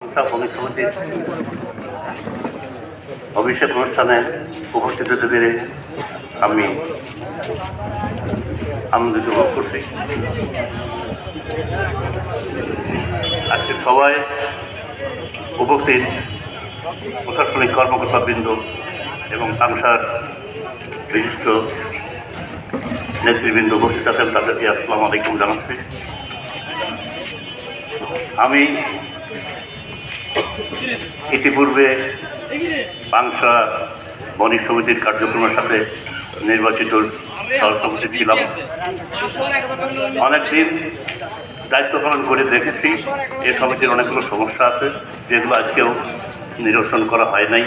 ভূমি সমিতির অভিষেক অনুষ্ঠানে উপস্থিত হতে পেরে আমি আনন্দিত বোধ করছি। আজকে সবাই উপস্থিত প্রশাসনিক কর্মকর্তাবৃন্দ এবং তামসার বিশিষ্ট নেতৃবৃন্দ উপস্থিত আছেন, তাদেরকে আসসালামু আলাইকুম জানাচ্ছি। আমি ইতিপূর্বে পাংশা বণিক সমিতির কার্যক্রমের সাথে নির্বাচিত সহসভাপতি ছিলাম। অনেকদিন দায়িত্ব পালন করে দেখেছি এই সমিতির অনেকগুলো সমস্যা আছে যেগুলো আজকেও নিরসন করা হয় নাই।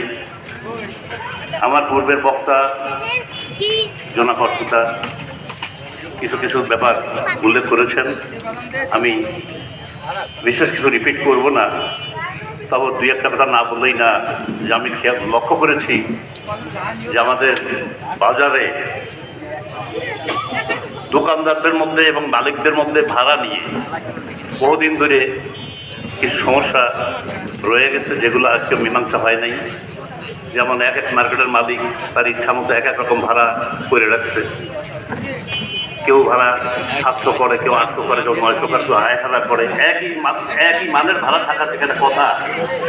আমার পূর্বের বক্তা জনাকর্তা কিছু কিছু ব্যাপার উল্লেখ করেছেন, আমি বিশেষ কিছু রিপিট করব না। তবে দুই একটা কথা না বললেই না যে আমি লক্ষ্য করেছি যে আমাদের বাজারে দোকানদারদের মধ্যে এবং মালিকদের মধ্যে ভাড়া নিয়ে বহুদিন ধরে কিছু সমস্যা রয়ে গেছে, যেগুলো আজকে মীমাংসা হয় নাই। যেমন এক এক মার্কেটের মালিক তার ইচ্ছা মতো এক এক রকম ভাড়া করে রাখছে। কেউ ভাড়া 700 করে, কেউ 800 করে, কেউ 900 করে, কেউ 1000 করে। একই মানের ভাড়া থাকার যেখানে কথা